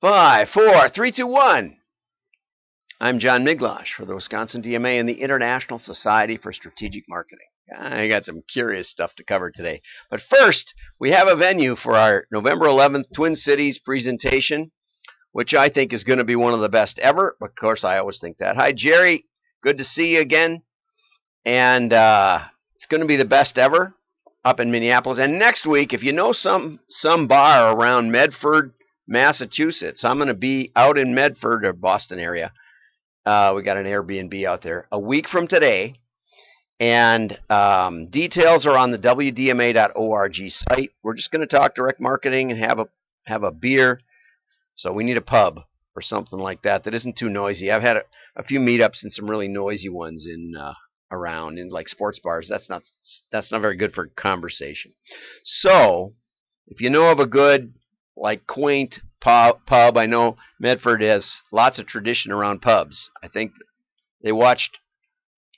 5, 4, 3, 2, 1. I'm John Miglosh for the Wisconsin DMA and the International Society for Strategic Marketing. I got some curious stuff to cover today. But first, we have a venue for our November 11th Twin Cities presentation, which I think is going to be one of the best ever. Of course, I always think that. Hi, Jerry. Good to see you again. And it's going to be the best ever up in Minneapolis. And next week, if you know some bar around Medford, Massachusetts, I'm going to be out in Medford or Boston area. We got an Airbnb out there a week from today. And details are on the wdma.org site. We're just going to talk direct marketing and have a beer. So we need a pub or something like that isn't too noisy. I've had a few meetups and some really noisy ones around in like sports bars. That's not very good for conversation. So if you know of a good, like, quaint pub, I know Medford has lots of tradition around pubs. I think they watched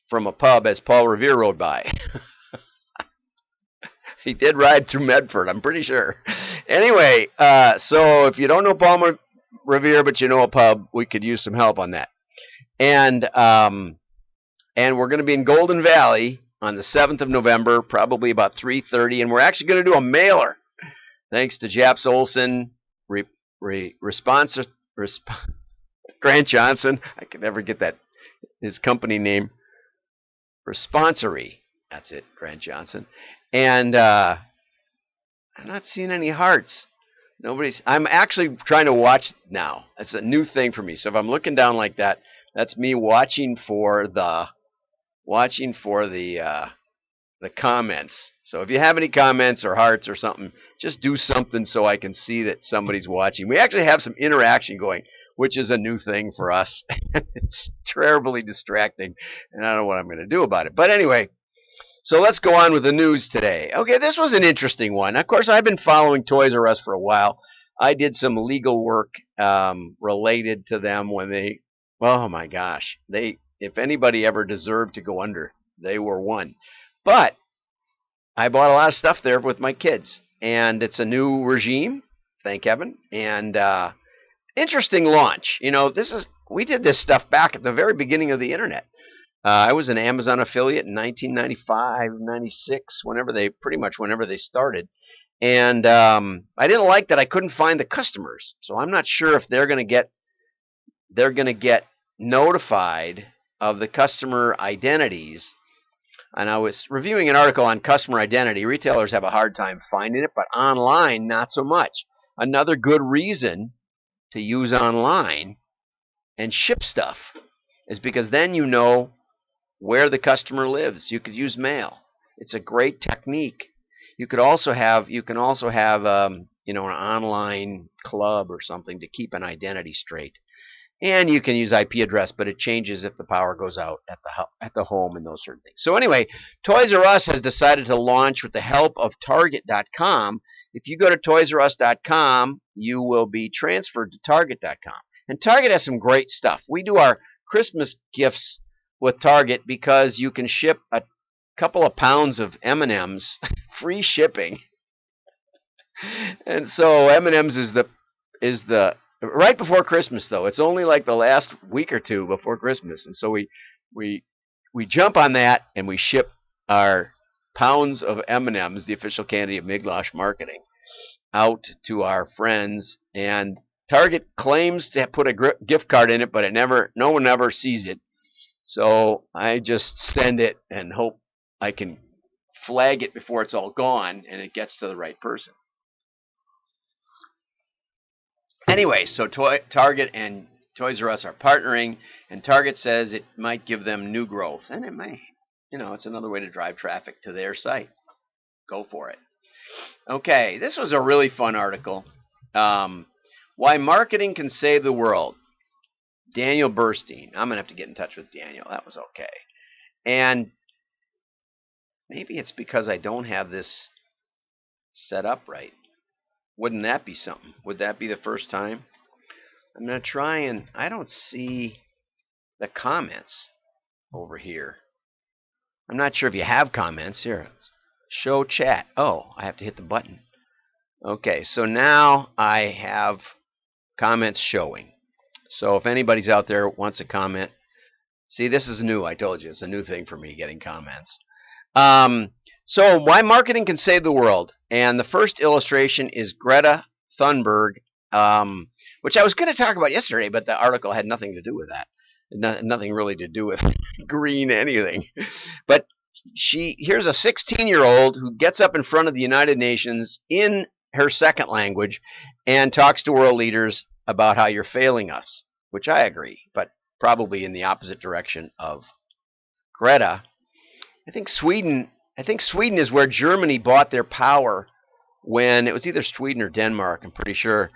from a pub as Paul Revere rode by. He did ride through Medford, I'm pretty sure. Anyway, so if you don't know Paul Revere, but you know a pub, we could use some help on that. And we're going to be in Golden Valley on the 7th of November, probably about 3:30, and we're actually going to do a mailer. Thanks to Japs Olson, Grant Johnson. I can never get his company name. Responsory. That's it, Grant Johnson. And I'm not seeing any hearts. I'm actually trying to watch now. That's a new thing for me. So if I'm looking down like that, that's me watching for the comments. So if you have any comments or hearts or something, just do something so I can see that somebody's watching. We actually have some interaction going, which is a new thing for us. It's terribly distracting, and I don't know what I'm going to do about it. But anyway, so let's go on with the news today. Okay, this was an interesting one. Of course, I've been following ToysRus for a while. I did some legal work related to them when oh my gosh, if anybody ever deserved to go under, they were one. But I bought a lot of stuff there with my kids, and it's a new regime, thank heaven, and interesting launch. You know, we did this stuff back at the very beginning of the internet. I was an Amazon affiliate in 1995, 96, whenever they started. And I didn't like that I couldn't find the customers. So I'm not sure if they're going to get notified of the customer identities. And I was reviewing an article on customer identity. Retailers have a hard time finding it, but online, not so much. Another good reason to use online and ship stuff is because then you know where the customer lives. You could use mail. It's a great technique. You can also have an online club or something to keep an identity straight. And you can use IP address, but it changes if the power goes out at the home and those sort of things. So anyway, ToysRus has decided to launch with the help of Target.com. If you go to ToysRus.com, you will be transferred to Target.com. And Target has some great stuff. We do our Christmas gifts with Target because you can ship a couple of pounds of M&Ms, free shipping. And so M&Ms is the right before Christmas, though. It's only like the last week or two before Christmas. And so we jump on that and we ship our pounds of M&Ms, the official candy of Miglosh Marketing, out to our friends. And Target claims to put a gift card in it, but no one ever sees it. So I just send it and hope I can flag it before it's all gone and it gets to the right person. Anyway, so Target and ToysRus are partnering, and Target says it might give them new growth. And it may. It's another way to drive traffic to their site. Go for it. Okay, this was a really fun article. Why Marketing Can Save the World. Daniel Burstein. I'm going to have to get in touch with Daniel. That was okay. And maybe it's because I don't have this set up right. Wouldn't that be something? Would that be the first time? I'm going to try and I don't see the comments over here. I'm not sure if you have comments. Here, show chat. Oh, I have to hit the button. Okay, so now I have comments showing. So if anybody's out there wants a comment, see, this is new. I told you, it's a new thing for me, getting comments. So why marketing can save the world. And the first illustration is Greta Thunberg, which I was going to talk about yesterday, but the article had nothing to do with that. Nothing really to do with green anything. But here's a 16-year-old who gets up in front of the United Nations in her second language and talks to world leaders about how you're failing us, which I agree, but probably in the opposite direction of Greta. I think Sweden is where Germany bought their power when it was either Sweden or Denmark, I'm pretty sure.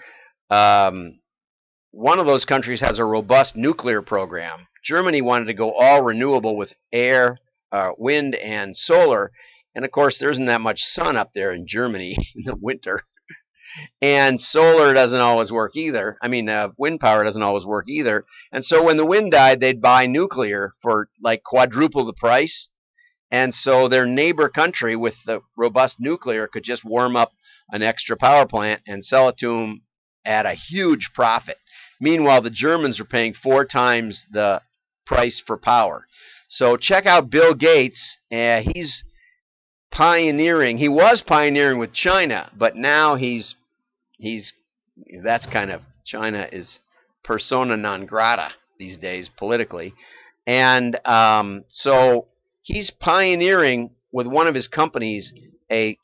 One of those countries has a robust nuclear program. Germany wanted to go all renewable with air, wind, and solar. And of course, there isn't that much sun up there in Germany in the winter. And solar doesn't always work either. I mean, wind power doesn't always work either. And so when the wind died, they'd buy nuclear for like quadruple the price. And so their neighbor country with the robust nuclear could just warm up an extra power plant and sell it to them at a huge profit. Meanwhile, the Germans are paying 4 times the price for power. So check out Bill Gates. He's pioneering. He was pioneering with China, but now that's kind of, China is persona non grata these days politically. And so he's pioneering with one of his companies a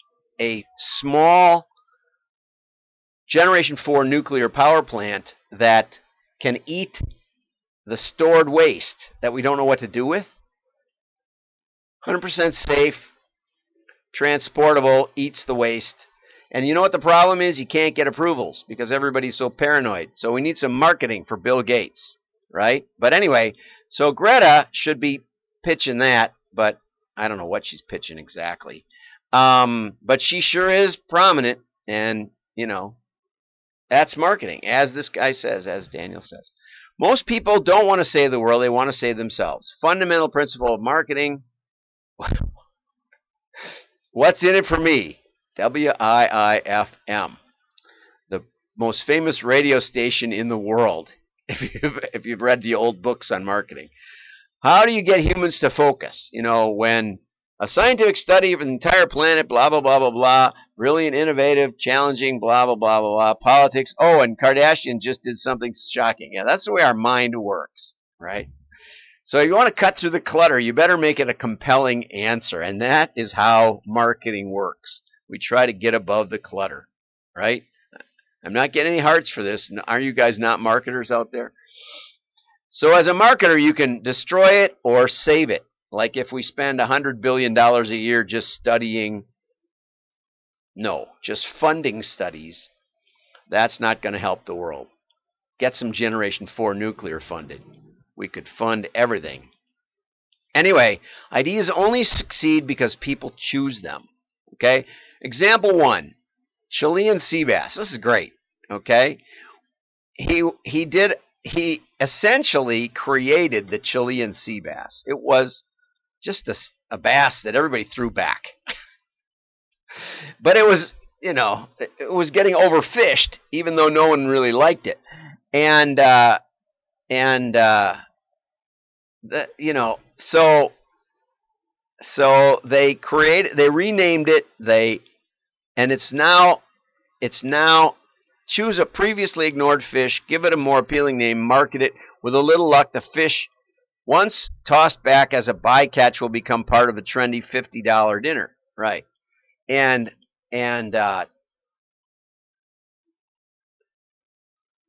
small Generation 4 nuclear power plant that can eat the stored waste that we don't know what to do with. 100% safe, transportable, eats the waste. And you know what the problem is? You can't get approvals because everybody's so paranoid. So we need some marketing for Bill Gates, right? But anyway, so Greta should be pitching that, but I don't know what she's pitching exactly. But she sure is prominent, and, you know, that's marketing, as this guy says, as Daniel says. Most people don't want to save the world. They want to save themselves. Fundamental principle of marketing. What's in it for me? WIIFM, the most famous radio station in the world, if you've read the old books on marketing. How do you get humans to focus? You know, when a scientific study of an entire planet, blah, blah, blah, blah, blah, brilliant, innovative, challenging, blah, blah, blah, blah, blah, politics. Oh, and Kardashian just did something shocking. Yeah, that's the way our mind works, right? So if you want to cut through the clutter, you better make it a compelling answer. And that is how marketing works. We try to get above the clutter, right? I'm not getting any hearts for this. Are you guys not marketers out there? So as a marketer, you can destroy it or save it. Like if we spend $100 billion a year just just funding studies, that's not going to help the world. Get some Generation 4 nuclear funded. We could fund everything. Anyway, ideas only succeed because people choose them. Okay? Example 1, Chilean sea bass. This is great. Okay? He essentially created the Chilean sea bass. It was just a bass that everybody threw back. But it was, it was getting overfished, even though no one really liked it. So they renamed it. It's now choose a previously ignored fish, give it a more appealing name, market it. With a little luck, the fish, once tossed back as a bycatch, will become part of a trendy $50 dinner, right? And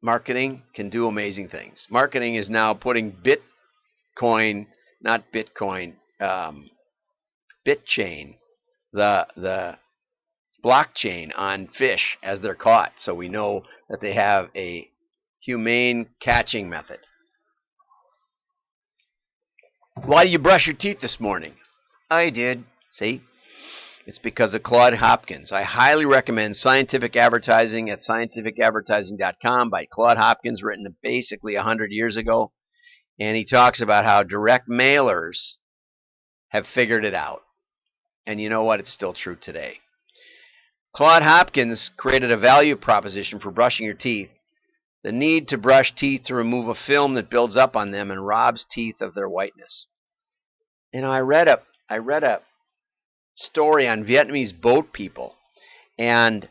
marketing can do amazing things. Marketing is now putting BitChain, the blockchain on fish as they're caught, so we know that they have a humane catching method. Why do you brush your teeth this morning? I did. See? It's because of Claude Hopkins. I highly recommend Scientific Advertising at scientificadvertising.com by Claude Hopkins, written basically 100 years ago. And he talks about how direct mailers have figured it out. And you know what? It's still true today. Claude Hopkins created a value proposition for brushing your teeth The need to brush teeth to remove a film that builds up on them and robs teeth of their whiteness. I read a story on Vietnamese boat people, and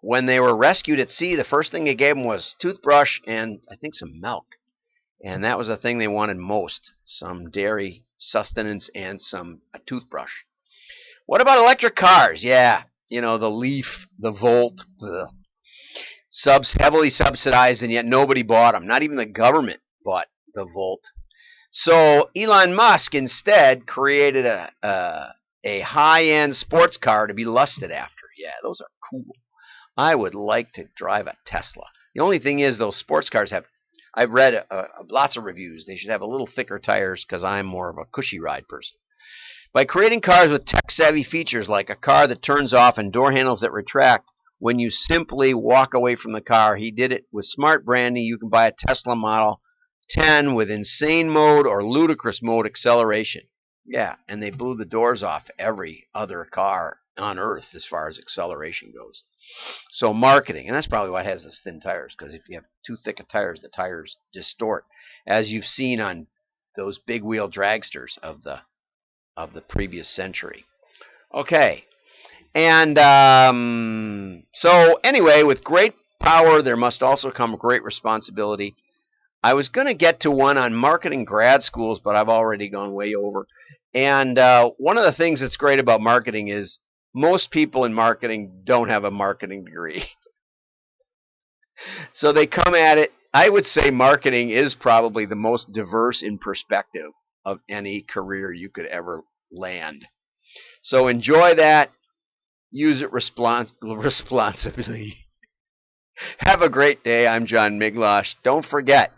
when they were rescued at sea, the first thing they gave them was toothbrush and I think some milk. And that was the thing they wanted most, some dairy sustenance and a toothbrush. What about electric cars? Yeah, the Leaf, the Volt, the heavily subsidized, and yet nobody bought them. Not even the government bought the Volt. So Elon Musk instead created a high-end sports car to be lusted after. Yeah, those are cool. I would like to drive a Tesla. The only thing is, those sports cars I've read lots of reviews. They should have a little thicker tires because I'm more of a cushy ride person. By creating cars with tech-savvy features like a car that turns off and door handles that retract when you simply walk away from the car, he did it with smart branding. You can buy a Tesla Model 10 with insane mode or ludicrous mode acceleration. Yeah, and they blew the doors off every other car on Earth as far as acceleration goes. So marketing, and that's probably why it has those thin tires, because if you have too thick of tires, the tires distort, as you've seen on those big wheel dragsters of the previous century. Okay, and so anyway, with great power, there must also come great responsibility. I was going to get to one on marketing grad schools, but I've already gone way over. And one of the things that's great about marketing is most people in marketing don't have a marketing degree. So they come at it. I would say marketing is probably the most diverse in perspective of any career you could ever land. So enjoy that. Use it responsibly. Have a great day. I'm John Miglosh. Don't forget,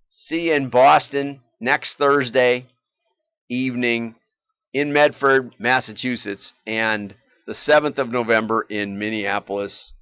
see you in Boston next Thursday evening, in Medford, Massachusetts, and the 7th of November in Minneapolis,